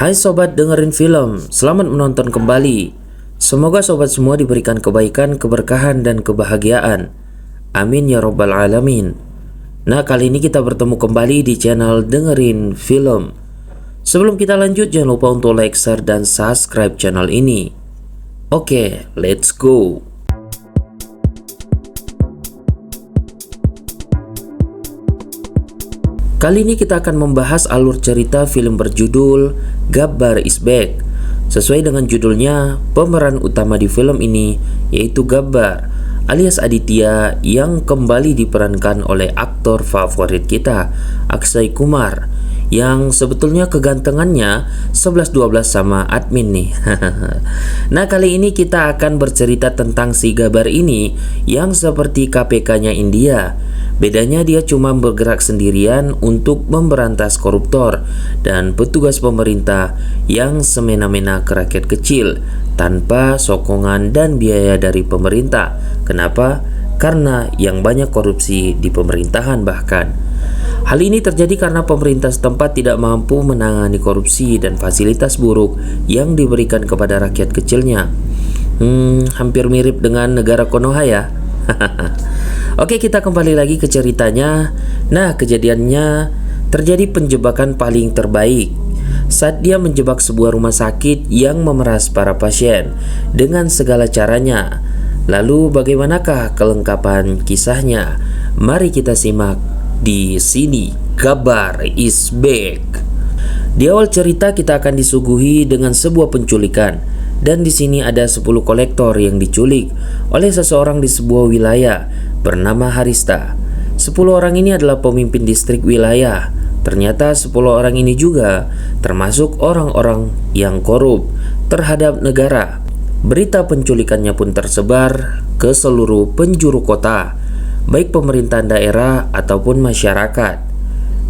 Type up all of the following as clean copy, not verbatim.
Hai sobat dengerin film, selamat menonton kembali. Semoga sobat semua diberikan kebaikan, keberkahan, dan kebahagiaan. Amin ya robbal alamin. Nah, kali ini kita bertemu kembali di channel dengerin film. Sebelum kita lanjut, jangan lupa untuk like, share, dan subscribe channel ini. Oke, let's go. Kali ini kita akan membahas alur cerita film berjudul Gabbar is Back. Sesuai dengan judulnya, pemeran utama di film ini yaitu Gabbar alias Aditya yang kembali diperankan oleh aktor favorit kita, Akshay Kumar, yang sebetulnya kegantengannya 11-12 sama admin nih. Nah, kali ini kita akan bercerita tentang si Gabbar ini yang seperti KPK-nya India. Bedanya dia cuma bergerak sendirian untuk memberantas koruptor dan petugas pemerintah yang semena-mena ke rakyat kecil tanpa sokongan dan biaya dari pemerintah. Kenapa? Karena yang banyak korupsi di pemerintahan bahkan. Hal ini terjadi karena pemerintah setempat tidak mampu menangani korupsi dan fasilitas buruk yang diberikan kepada rakyat kecilnya. Hampir mirip dengan negara Konoha ya. Oke, kita kembali lagi ke ceritanya. Nah, kejadiannya terjadi penjebakan paling terbaik saat dia menjebak sebuah rumah sakit yang memeras para pasien dengan segala caranya. Lalu bagaimanakah kelengkapan kisahnya? Mari kita simak di sini. Gabbar is Back. Di awal cerita kita akan disuguhi dengan sebuah penculikan, dan di sini ada 10 kolektor yang diculik oleh seseorang di sebuah wilayah bernama Harista. 10 orang ini adalah pemimpin distrik wilayah. Ternyata 10 orang ini juga termasuk orang-orang yang korup terhadap negara. Berita penculikannya pun tersebar ke seluruh penjuru kota, baik pemerintahan daerah ataupun masyarakat.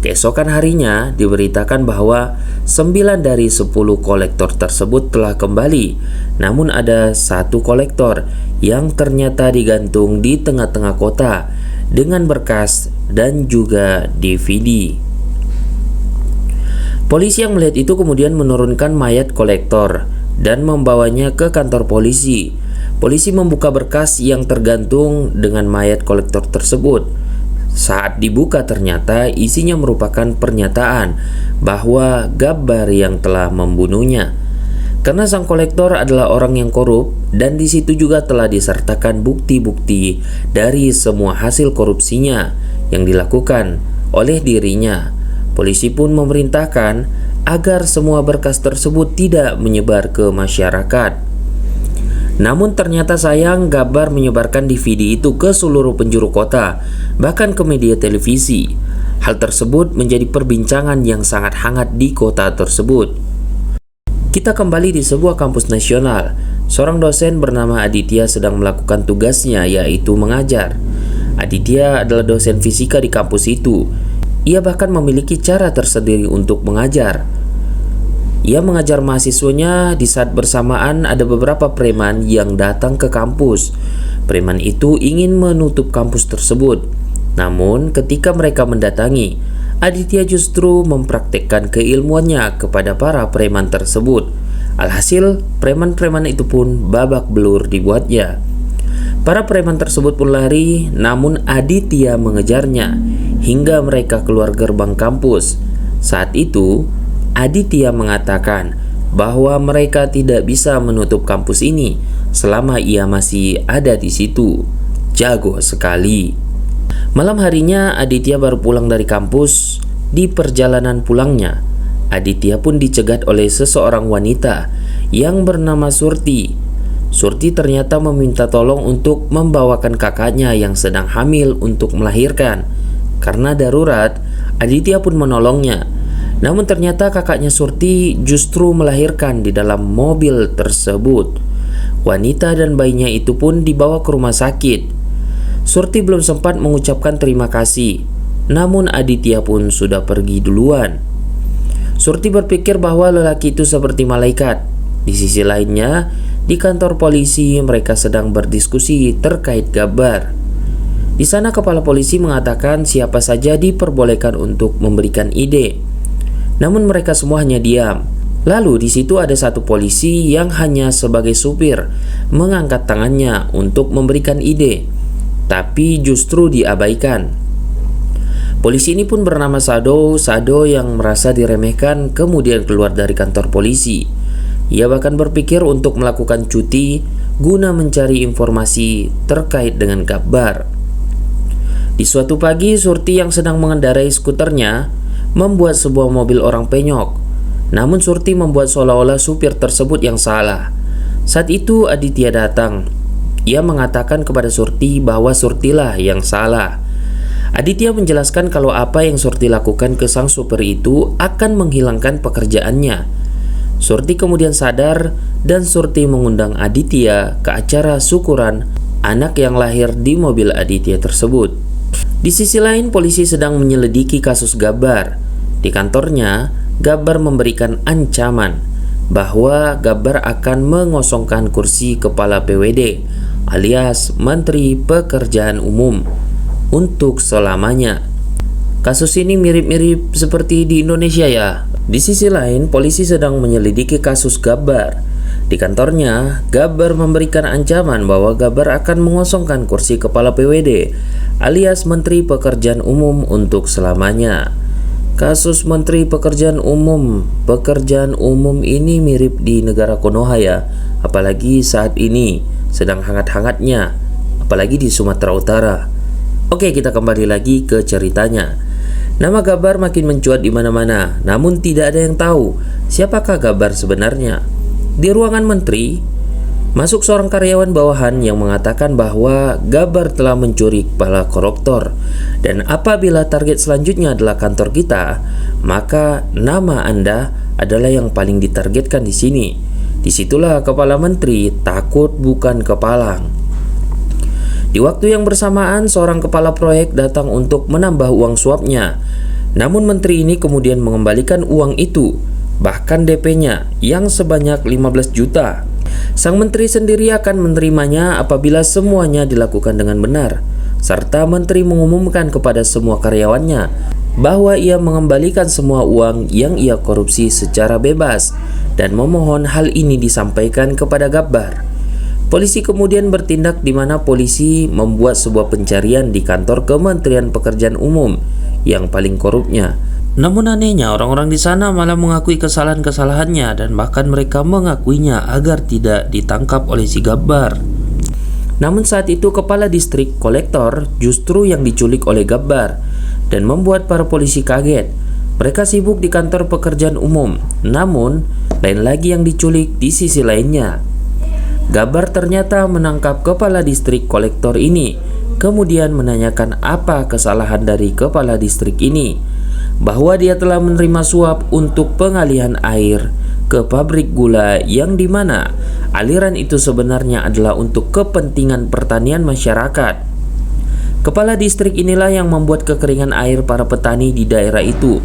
Keesokan harinya diberitakan bahwa 9 dari 10 kolektor tersebut telah kembali. Namun ada satu kolektor yang ternyata digantung di tengah-tengah kota dengan berkas dan juga DVD. Polisi yang melihat itu kemudian menurunkan mayat kolektor dan membawanya ke kantor polisi. Polisi membuka berkas yang tergantung dengan mayat kolektor tersebut. Saat dibuka ternyata isinya merupakan pernyataan bahwa Gabbar yang telah membunuhnya. Karena sang kolektor adalah orang yang korup dan di situ juga telah disertakan bukti-bukti dari semua hasil korupsinya yang dilakukan oleh dirinya. Polisi pun memerintahkan agar semua berkas tersebut tidak menyebar ke masyarakat. Namun ternyata sayang, Gabbar menyebarkan DVD itu ke seluruh penjuru kota, bahkan ke media televisi. Hal tersebut menjadi perbincangan yang sangat hangat di kota tersebut. Kita kembali di sebuah kampus nasional. Seorang dosen bernama Aditya sedang melakukan tugasnya, yaitu mengajar. Aditya adalah dosen fisika di kampus itu. Ia bahkan memiliki cara tersendiri untuk mengajar. Ia mengajar mahasiswanya di saat bersamaan ada beberapa preman yang datang ke kampus. Preman itu ingin menutup kampus tersebut. Namun ketika mereka mendatangi, Aditya justru mempraktekkan keilmuannya kepada para preman tersebut. Alhasil, preman-preman itu pun babak belur dibuatnya. Para preman tersebut pun lari, namun Aditya mengejarnya hingga mereka keluar gerbang kampus. Saat itu, Aditya mengatakan bahwa mereka tidak bisa menutup kampus ini selama ia masih ada di situ. Jago sekali. Malam harinya Aditya baru pulang dari kampus. Di perjalanan pulangnya, Aditya pun dicegat oleh seseorang wanita yang bernama Surti. Surti ternyata meminta tolong untuk membawakan kakaknya yang sedang hamil untuk melahirkan. Karena darurat, Aditya pun menolongnya. Namun ternyata kakaknya Surti justru melahirkan di dalam mobil tersebut. Wanita dan bayinya itu pun dibawa ke rumah sakit. Surti belum sempat mengucapkan terima kasih, namun Aditya pun sudah pergi duluan. Surti berpikir bahwa lelaki itu seperti malaikat. Di sisi lainnya, di kantor polisi mereka sedang berdiskusi terkait Gabbar. Di sana kepala polisi mengatakan siapa saja diperbolehkan untuk memberikan ide. Namun mereka semua hanya diam. Lalu di situ ada satu polisi yang hanya sebagai supir mengangkat tangannya untuk memberikan ide, tapi justru diabaikan. Polisi ini pun bernama Sado yang merasa diremehkan kemudian keluar dari kantor polisi. Ia bahkan berpikir untuk melakukan cuti guna mencari informasi terkait dengan Gabbar. Di suatu pagi, Surti yang sedang mengendarai skuternya membuat sebuah mobil orang penyok. Namun Surti membuat seolah-olah supir tersebut yang salah. Saat itu Aditya datang. Ia mengatakan kepada Surti bahwa Surtilah yang salah. Aditya menjelaskan kalau apa yang Surti lakukan ke sang supir itu akan menghilangkan pekerjaannya. Surti kemudian sadar dan Surti mengundang Aditya ke acara syukuran anak yang lahir di mobil Aditya tersebut. Di sisi lain, polisi sedang menyelidiki kasus Gabbar. Di kantornya, Gabbar memberikan ancaman bahwa Gabbar akan mengosongkan kursi kepala PWD alias Menteri Pekerjaan Umum untuk selamanya. Kasus ini mirip-mirip seperti di Indonesia ya. Di sisi lain, polisi sedang menyelidiki kasus Gabbar. Di kantornya, Gabbar memberikan ancaman bahwa Gabbar akan mengosongkan kursi kepala PWD alias Menteri Pekerjaan Umum untuk selamanya. Kasus Menteri Pekerjaan Umum ini mirip di negara Konoha ya, apalagi saat ini sedang hangat-hangatnya, apalagi di Sumatera Utara. Oke, kita kembali lagi ke ceritanya. Nama Gabbar makin mencuat di mana-mana, namun tidak ada yang tahu siapakah Gabbar sebenarnya. Di ruangan menteri, masuk seorang karyawan bawahan yang mengatakan bahwa Gabbar telah mencuri kepala koruptor, dan apabila target selanjutnya adalah kantor kita, maka nama Anda adalah yang paling ditargetkan di sini. Disitulah kepala menteri takut bukan kepalang. Di waktu yang bersamaan, seorang kepala proyek datang untuk menambah uang suapnya. Namun menteri ini kemudian mengembalikan uang itu, bahkan DP-nya yang sebanyak 15 juta. Sang menteri sendiri akan menerimanya apabila semuanya dilakukan dengan benar, serta menteri mengumumkan kepada semua karyawannya bahwa ia mengembalikan semua uang yang ia korupsi secara bebas dan memohon hal ini disampaikan kepada Gabbar. Polisi kemudian bertindak di mana polisi membuat sebuah pencarian di kantor Kementerian Pekerjaan Umum yang paling korupnya. Namun anehnya, orang-orang di sana malah mengakui kesalahan-kesalahannya dan bahkan mereka mengakuinya agar tidak ditangkap oleh si Gabbar. Namun saat itu kepala distrik kolektor justru yang diculik oleh Gabbar dan membuat para polisi kaget. Mereka sibuk di kantor pekerjaan umum, namun lain lagi yang diculik di sisi lainnya. Gabbar ternyata menangkap kepala distrik kolektor ini, kemudian menanyakan apa kesalahan dari kepala distrik ini, bahwa dia telah menerima suap untuk pengalihan air ke pabrik gula yang dimana aliran itu sebenarnya adalah untuk kepentingan pertanian masyarakat. Kepala distrik inilah yang membuat kekeringan air para petani di daerah itu.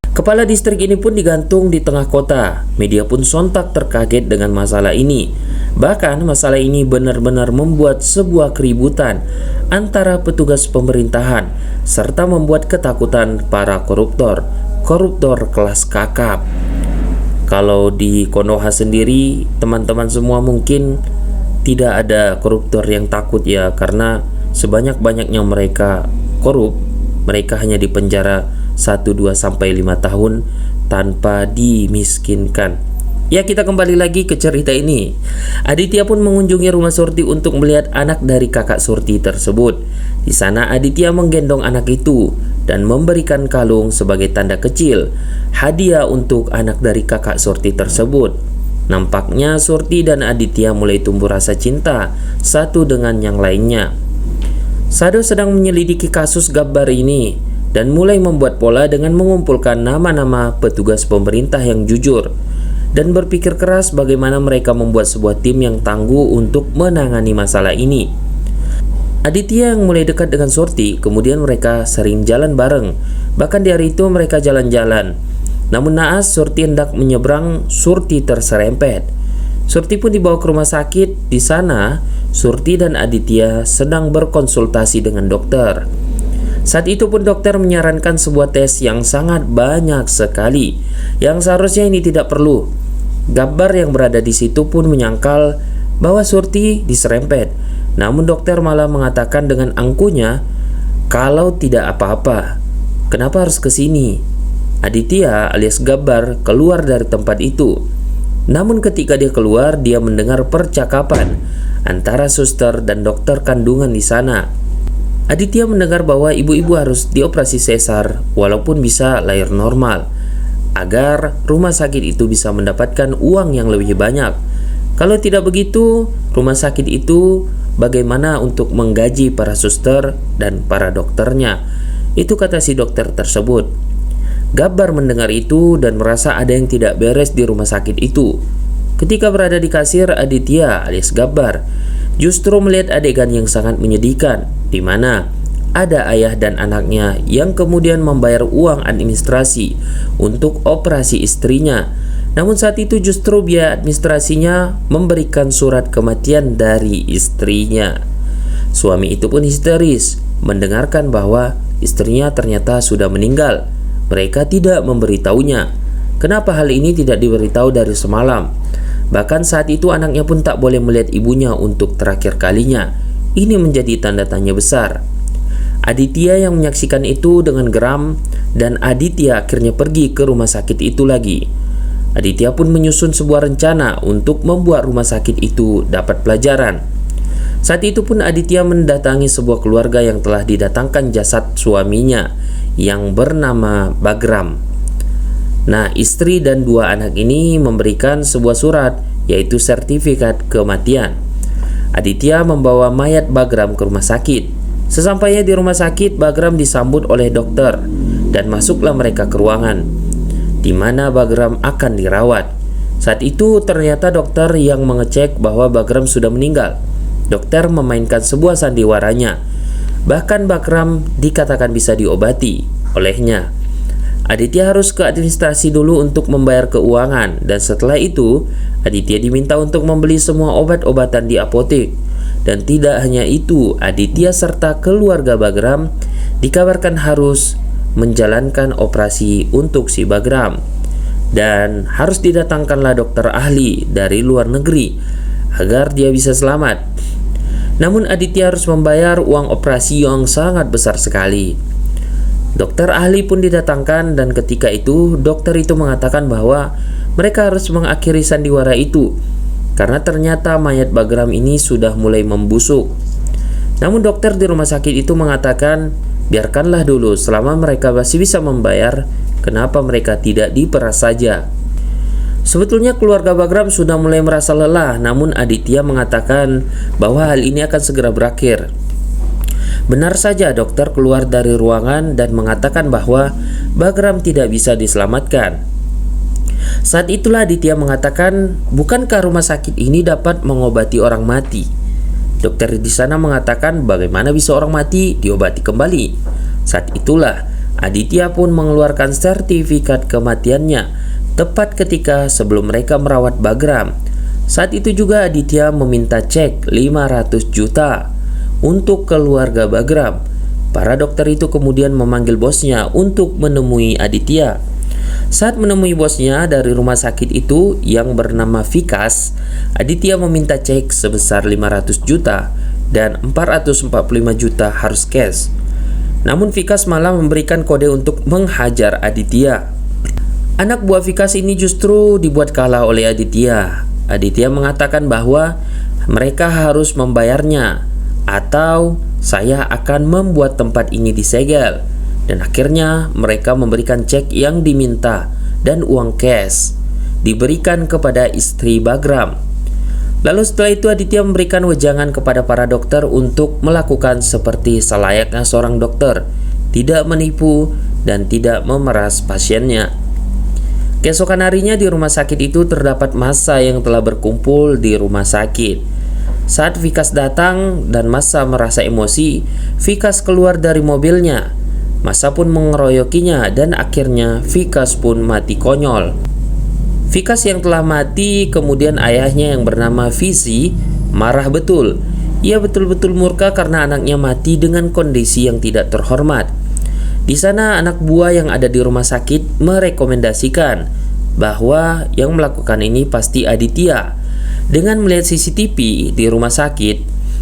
Kepala distrik ini pun digantung di tengah kota. Media pun sontak terkaget dengan masalah ini. Bahkan masalah ini benar-benar membuat sebuah keributan antara petugas pemerintahan serta membuat ketakutan para koruptor kelas kakap. Kalau di Konoha sendiri, teman-teman semua mungkin tidak ada koruptor yang takut ya, karena sebanyak-banyaknya mereka korup, mereka hanya dipenjara 1, 2, sampai 5 tahun tanpa dimiskinkan. Ya, kita kembali lagi ke cerita ini. Aditya pun mengunjungi rumah Surti untuk melihat anak dari kakak Surti tersebut. Di sana Aditya menggendong anak itu dan memberikan kalung sebagai tanda kecil hadiah untuk anak dari kakak Surti tersebut. Nampaknya Surti dan Aditya mulai tumbuh rasa cinta satu dengan yang lainnya. Sado sedang menyelidiki kasus Gabbar ini dan mulai membuat pola dengan mengumpulkan nama-nama petugas pemerintah yang jujur dan berpikir keras bagaimana mereka membuat sebuah tim yang tangguh untuk menangani masalah ini. Aditya yang mulai dekat dengan Surti, kemudian mereka sering jalan bareng. Bahkan di hari itu mereka jalan-jalan. Namun naas Surti hendak menyeberang, Surti terserempet. Surti pun dibawa ke rumah sakit. Di sana, Surti dan Aditya sedang berkonsultasi dengan dokter. Saat itu pun dokter menyarankan sebuah tes yang sangat banyak sekali, yang seharusnya ini tidak perlu. Gabbar yang berada di situ pun menyangkal bahwa Surti diserempet. Namun dokter malah mengatakan dengan angkuhnya, kalau tidak apa-apa, kenapa harus ke sini? Aditya alias Gabbar keluar dari tempat itu. Namun ketika dia keluar, dia mendengar percakapan antara suster dan dokter kandungan di sana. Aditya mendengar bahwa ibu-ibu harus dioperasi sesar walaupun bisa lahir normal, agar rumah sakit itu bisa mendapatkan uang yang lebih banyak. Kalau tidak begitu, rumah sakit itu bagaimana untuk menggaji para suster dan para dokternya? Itu kata si dokter tersebut. Gabbar mendengar itu dan merasa ada yang tidak beres di rumah sakit itu. Ketika berada di kasir, Aditya alias Gabbar justru melihat adegan yang sangat menyedihkan, di mana ada ayah dan anaknya yang kemudian membayar uang administrasi untuk operasi istrinya. Namun saat itu justru biaya administrasinya memberikan surat kematian dari istrinya. Suami itu pun histeris mendengarkan bahwa istrinya ternyata sudah meninggal. Mereka tidak memberitahunya. Kenapa hal ini tidak diberitahu dari semalam? Bahkan saat itu anaknya pun tak boleh melihat ibunya untuk terakhir kalinya. Ini menjadi tanda tanya besar. Aditya yang menyaksikan itu dengan geram, dan Aditya akhirnya pergi ke rumah sakit itu lagi. Aditya pun menyusun sebuah rencana untuk membuat rumah sakit itu dapat pelajaran. Saat itu pun Aditya mendatangi sebuah keluarga yang telah didatangkan jasad suaminya yang bernama Bagram. Nah, istri dan dua anak ini memberikan sebuah surat, yaitu sertifikat kematian. Aditya membawa mayat Bagram ke rumah sakit. Sesampainya di rumah sakit, Bagram disambut oleh dokter dan masuklah mereka ke ruangan di mana Bagram akan dirawat. Saat itu ternyata dokter yang mengecek bahwa Bagram sudah meninggal. Dokter memainkan sebuah sandiwaranya. Bahkan Bagram dikatakan bisa diobati olehnya. Aditya harus ke administrasi dulu untuk membayar keuangan, dan setelah itu Aditya diminta untuk membeli semua obat-obatan di apotek. Dan tidak hanya itu, Aditya serta keluarga Bagram dikabarkan harus menjalankan operasi untuk si Bagram, dan harus didatangkanlah dokter ahli dari luar negeri agar dia bisa selamat. Namun Aditya harus membayar uang operasi yang sangat besar sekali. Dokter ahli pun didatangkan, dan ketika itu dokter itu mengatakan bahwa mereka harus mengakhiri sandiwara itu karena ternyata mayat Bagram ini sudah mulai membusuk. Namun dokter di rumah sakit itu mengatakan, biarkanlah dulu selama mereka masih bisa membayar, kenapa mereka tidak diperas saja. Sebetulnya keluarga Bagram sudah mulai merasa lelah, namun Aditya mengatakan bahwa hal ini akan segera berakhir. Benar saja, dokter keluar dari ruangan dan mengatakan bahwa Bagram tidak bisa diselamatkan. Saat itulah Aditya mengatakan, bukankah rumah sakit ini dapat mengobati orang mati? Dokter di sana mengatakan, bagaimana bisa orang mati diobati kembali? Saat itulah Aditya pun mengeluarkan sertifikat kematiannya tepat ketika sebelum mereka merawat Bagram. Saat itu juga Aditya meminta cek 500 juta untuk keluarga Bagram. Para dokter itu kemudian memanggil bosnya untuk menemui Aditya. Saat menemui bosnya dari rumah sakit itu yang bernama Vikas, Aditya meminta cek sebesar 500 juta dan 445 juta harus cash. Namun Vikas malah memberikan kode untuk menghajar Aditya. Anak buah Vikas ini justru dibuat kalah oleh Aditya. Aditya mengatakan bahwa mereka harus membayarnya, atau saya akan membuat tempat ini disegel. Dan akhirnya mereka memberikan cek yang diminta dan uang cash diberikan kepada istri Bagram. Lalu setelah itu Aditya memberikan wejangan kepada para dokter untuk melakukan seperti selayaknya seorang dokter, tidak menipu dan tidak memeras pasiennya. Keesokan harinya di rumah sakit itu terdapat massa yang telah berkumpul di rumah sakit. Saat Vikas datang dan massa merasa emosi, Vikas keluar dari mobilnya. Massa pun mengeroyokinya dan akhirnya Vikas pun mati konyol. Vikas yang telah mati, kemudian ayahnya yang bernama Visi marah betul. Ia betul-betul murka karena anaknya mati dengan kondisi yang tidak terhormat. Di sana anak buah yang ada di rumah sakit merekomendasikan bahwa yang melakukan ini pasti Aditya. Dengan melihat CCTV di rumah sakit,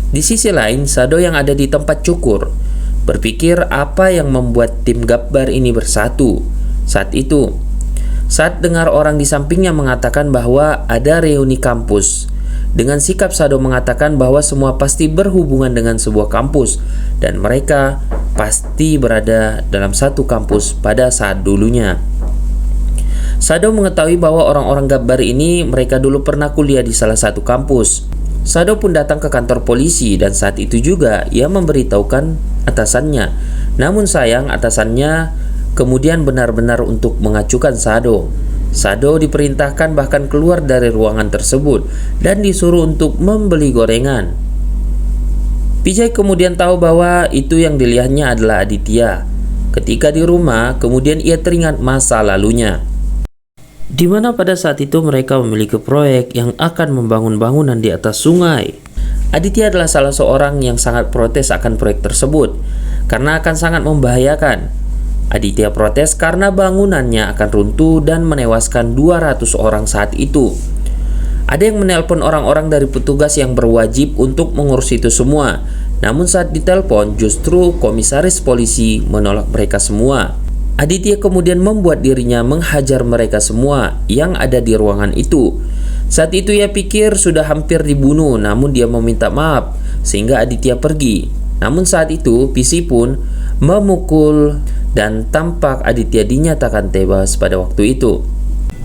di sisi lain Sado yang ada di tempat cukur berpikir apa yang membuat tim Gabbar ini bersatu. Saat itu, saat dengar orang di sampingnya mengatakan bahwa ada reuni kampus, dengan sikap Sado mengatakan bahwa semua pasti berhubungan dengan sebuah kampus dan mereka pasti berada dalam satu kampus pada saat dulunya. Sado mengetahui bahwa orang-orang Gabbar ini mereka dulu pernah kuliah di salah satu kampus. Sado pun datang ke kantor polisi dan saat itu juga ia memberitahukan atasannya. Namun sayang atasannya kemudian benar-benar untuk mengacukan Sado. Sado diperintahkan bahkan keluar dari ruangan tersebut dan disuruh untuk membeli gorengan. Vijay kemudian tahu bahwa itu yang dilihatnya adalah Aditya. Ketika di rumah, kemudian ia teringat masa lalunya, di mana pada saat itu mereka memiliki proyek yang akan membangun bangunan di atas sungai. Aditya adalah salah seorang yang sangat protes akan proyek tersebut karena akan sangat membahayakan. Aditya protes karena bangunannya akan runtuh dan menewaskan 200 orang saat itu. Ada yang menelpon orang-orang dari petugas yang berwajib untuk mengurus itu semua. Namun saat ditelepon justru komisaris polisi menolak mereka semua. Aditya kemudian membuat dirinya menghajar mereka semua yang ada di ruangan itu. Saat itu ia pikir sudah hampir dibunuh, namun dia meminta maaf sehingga Aditya pergi. Namun saat itu PC pun memukul dan tampak Aditya dinyatakan tewas pada waktu itu.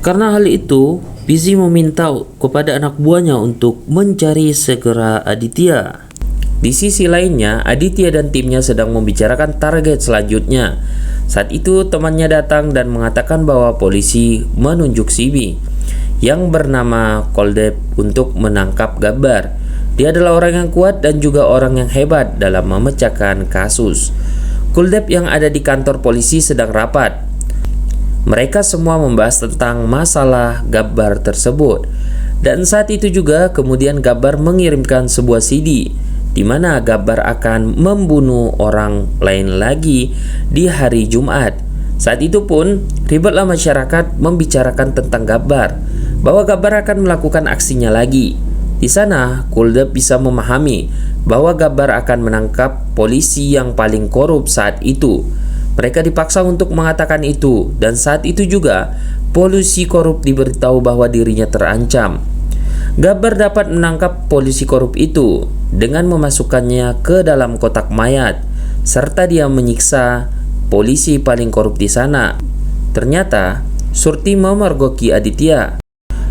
Karena hal itu, PC meminta kepada anak buahnya untuk mencari segera Aditya. Di sisi lainnya, Aditya dan timnya sedang membicarakan target selanjutnya. Saat itu temannya datang dan mengatakan bahwa polisi menunjuk Sibi yang bernama Kuldep untuk menangkap Gabbar. Dia adalah orang yang kuat dan juga orang yang hebat dalam memecahkan kasus. Kuldep yang ada di kantor polisi sedang rapat. Mereka semua membahas tentang masalah Gabbar tersebut. Dan saat itu juga kemudian Gabbar mengirimkan sebuah CD di mana Gabbar akan membunuh orang lain lagi di hari Jumat. Saat itu pun ribetlah masyarakat membicarakan tentang Gabbar, bahwa Gabbar akan melakukan aksinya lagi. Di sana Kuldep bisa memahami bahwa Gabbar akan menangkap polisi yang paling korup saat itu. Mereka dipaksa untuk mengatakan itu dan saat itu juga polisi korup diberitahu bahwa dirinya terancam. Gabbar dapat menangkap polisi korup itu dengan memasukkannya ke dalam kotak mayat serta dia menyiksa polisi paling korup di sana. Ternyata Surti memergoki Aditya.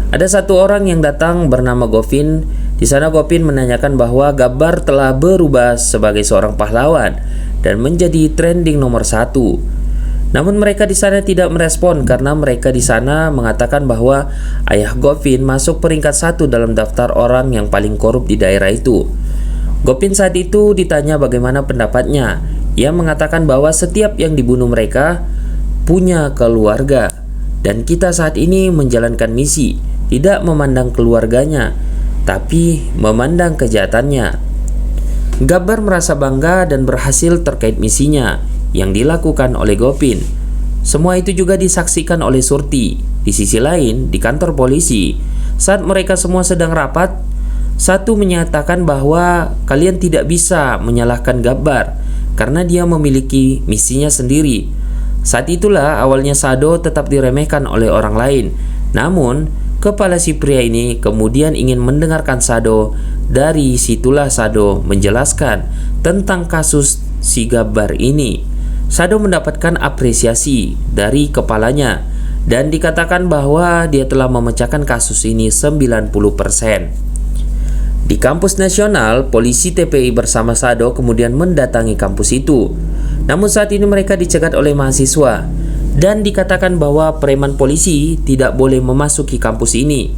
Ada satu orang yang datang bernama Govin. Di sana Govin menanyakan bahwa Gabbar telah berubah sebagai seorang pahlawan dan menjadi trending nomor 1. Namun mereka di sana tidak merespon karena mereka di sana mengatakan bahwa ayah Govin masuk peringkat 1 dalam daftar orang yang paling korup di daerah itu. Govin saat itu ditanya bagaimana pendapatnya. Ia mengatakan bahwa setiap yang dibunuh mereka punya keluarga dan kita saat ini menjalankan misi, tidak memandang keluarganya, tapi memandang kejahatannya. Gabbar merasa bangga dan berhasil terkait misinya yang dilakukan oleh Govin. Semua itu juga disaksikan oleh Surti. Di sisi lain, di kantor polisi, saat mereka semua sedang rapat, satu menyatakan bahwa kalian tidak bisa menyalahkan Gabbar karena dia memiliki misinya sendiri. Saat itulah awalnya Sado tetap diremehkan oleh orang lain. Namun, kepala si pria ini kemudian ingin mendengarkan Sado. Dari situlah Sado menjelaskan tentang kasus si Gabbar ini. Sado mendapatkan apresiasi dari kepalanya dan dikatakan bahwa dia telah memecahkan kasus ini 90%. Di kampus nasional, polisi TPI bersama Sado kemudian mendatangi kampus itu. Namun saat ini mereka dicegat oleh mahasiswa dan dikatakan bahwa preman polisi tidak boleh memasuki kampus ini.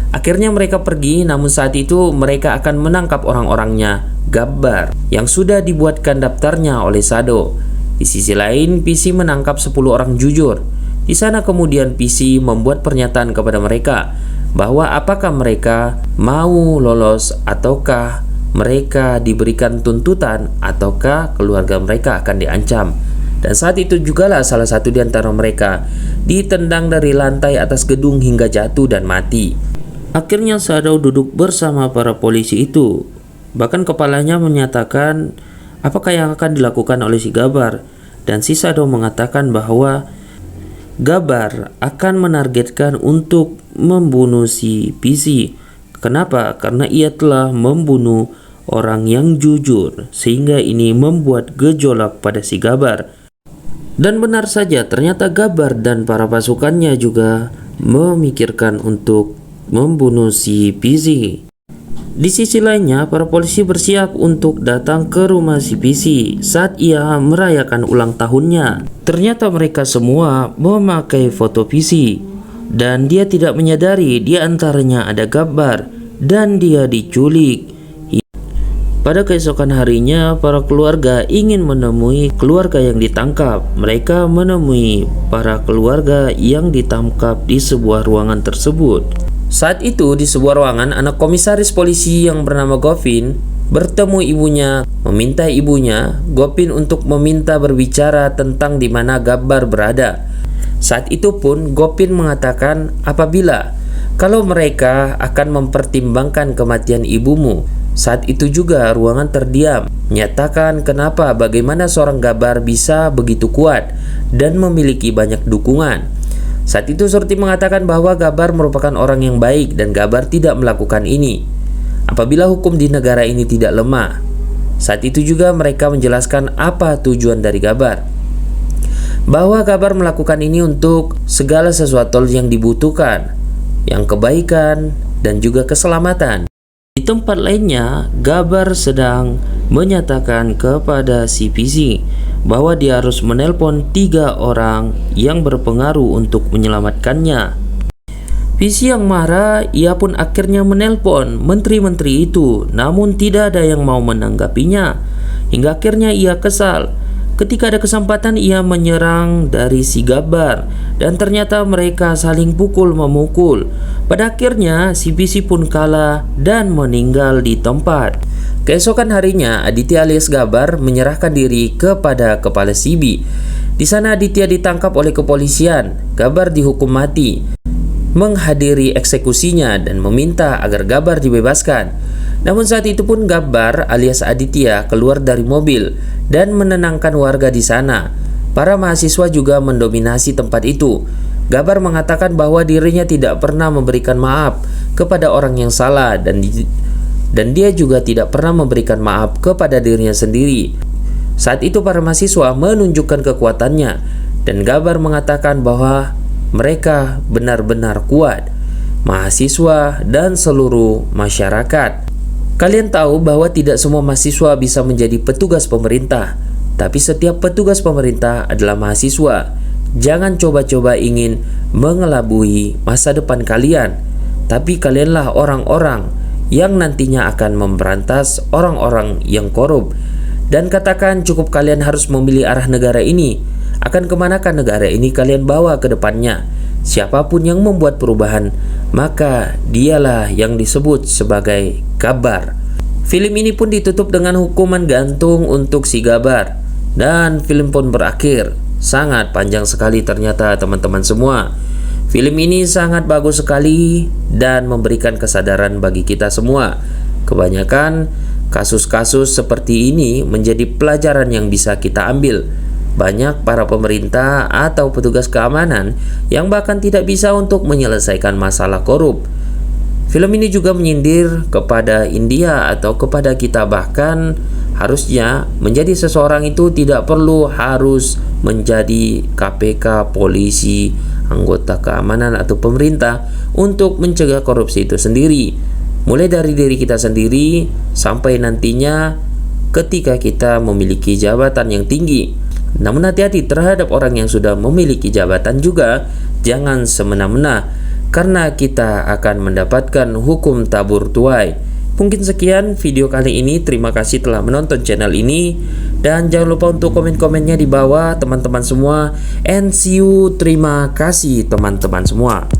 Akhirnya mereka pergi, namun saat itu mereka akan menangkap orang-orangnya Gabbar yang sudah dibuatkan daftarnya oleh Sado. Di sisi lain, PC menangkap 10 orang jujur. Di sana kemudian PC membuat pernyataan kepada mereka bahwa apakah mereka mau lolos ataukah mereka diberikan tuntutan ataukah keluarga mereka akan diancam. Dan saat itu jugalah salah satu di antara mereka ditendang dari lantai atas gedung hingga jatuh dan mati. Akhirnya Shadow duduk bersama para polisi itu. Bahkan kepalanya menyatakan apakah yang akan dilakukan oleh si Gabar. Dan si Shadow mengatakan bahwa Gabar akan menargetkan untuk membunuh si PC. Kenapa? Karena ia telah membunuh orang yang jujur, sehingga ini membuat gejolak pada si Gabar. Dan benar saja, ternyata Gabar dan para pasukannya juga memikirkan untuk membunuh si PC. Di sisi lainnya, para polisi bersiap untuk datang ke rumah si PC saat ia merayakan ulang tahunnya. Ternyata mereka semua memakai foto PC, dan dia tidak menyadari di antaranya ada Gabar dan dia diculik. Pada keesokan harinya, para keluarga ingin menemui keluarga yang ditangkap. Mereka menemui para keluarga yang ditangkap di sebuah ruangan tersebut. Saat itu, di sebuah ruangan, anak komisaris polisi yang bernama Govin bertemu ibunya, meminta ibunya, Govin, untuk meminta berbicara tentang di mana Gabar berada. Saat itu pun, Govin mengatakan kalau mereka akan mempertimbangkan kematian ibumu. Saat itu juga ruangan terdiam, menyatakan bagaimana seorang Gabar bisa begitu kuat dan memiliki banyak dukungan. Saat itu Surti mengatakan bahwa Gabar merupakan orang yang baik dan Gabar tidak melakukan ini apabila hukum di negara ini tidak lemah. Saat itu juga mereka menjelaskan apa tujuan dari Gabar, bahwa Gabar melakukan ini untuk segala sesuatu yang dibutuhkan, yang kebaikan dan juga keselamatan. Di tempat lainnya, Gabar sedang menyatakan kepada si PC bahwa dia harus menelpon 3 orang yang berpengaruh untuk menyelamatkannya. PC yang marah, ia pun akhirnya menelpon menteri-menteri itu, namun tidak ada yang mau menanggapinya. Hingga akhirnya ia kesal. Ketika ada kesempatan, ia menyerang dari si Gabar, dan ternyata mereka saling pukul-memukul. Pada akhirnya si PC pun kalah dan meninggal di tempat. Keesokan harinya, Aditya alias Gabar menyerahkan diri kepada kepala CB. Di sana Aditya ditangkap oleh kepolisian. Gabar dihukum mati, menghadiri eksekusinya dan meminta agar Gabar dibebaskan. Namun saat itu pun Gabar alias Aditya keluar dari mobil dan menenangkan warga di sana. Para mahasiswa juga mendominasi tempat itu. Gabar mengatakan bahwa dirinya tidak pernah memberikan maaf kepada orang yang salah dan dia juga tidak pernah memberikan maaf kepada dirinya sendiri. Saat itu para mahasiswa menunjukkan kekuatannya dan Gabar mengatakan bahwa mereka benar-benar kuat, mahasiswa dan seluruh masyarakat. Kalian tahu bahwa tidak semua mahasiswa bisa menjadi petugas pemerintah, tapi setiap petugas pemerintah adalah mahasiswa. Jangan coba-coba ingin mengelabui masa depan kalian, tapi kalianlah orang-orang yang nantinya akan memberantas orang-orang yang korup. Dan katakan cukup kalian harus memilih arah negara ini. Akan kemanakah negara ini kalian bawa ke depannya? Siapapun yang membuat perubahan, maka dialah yang disebut sebagai Gabar. Film ini pun ditutup dengan hukuman gantung untuk si Gabar. Dan film pun berakhir. Sangat panjang sekali ternyata teman-teman semua. Film ini sangat bagus sekali dan memberikan kesadaran bagi kita semua. Kebanyakan kasus-kasus seperti ini menjadi pelajaran yang bisa kita ambil. Banyak para pemerintah atau petugas keamanan yang bahkan tidak bisa untuk menyelesaikan masalah korup. Film ini juga menyindir kepada India atau kepada kita, bahkan harusnya menjadi seseorang itu tidak perlu harus menjadi KPK, polisi, anggota keamanan atau pemerintah untuk mencegah korupsi itu sendiri. Mulai dari diri kita sendiri sampai nantinya ketika kita memiliki jabatan yang tinggi. Namun hati-hati terhadap orang yang sudah memiliki jabatan juga, jangan semena-mena karena kita akan mendapatkan hukum tabur tuai. Mungkin sekian video kali ini, terima kasih telah menonton channel ini dan jangan lupa untuk komen-komennya di bawah teman-teman semua, and see you, terima kasih teman-teman semua.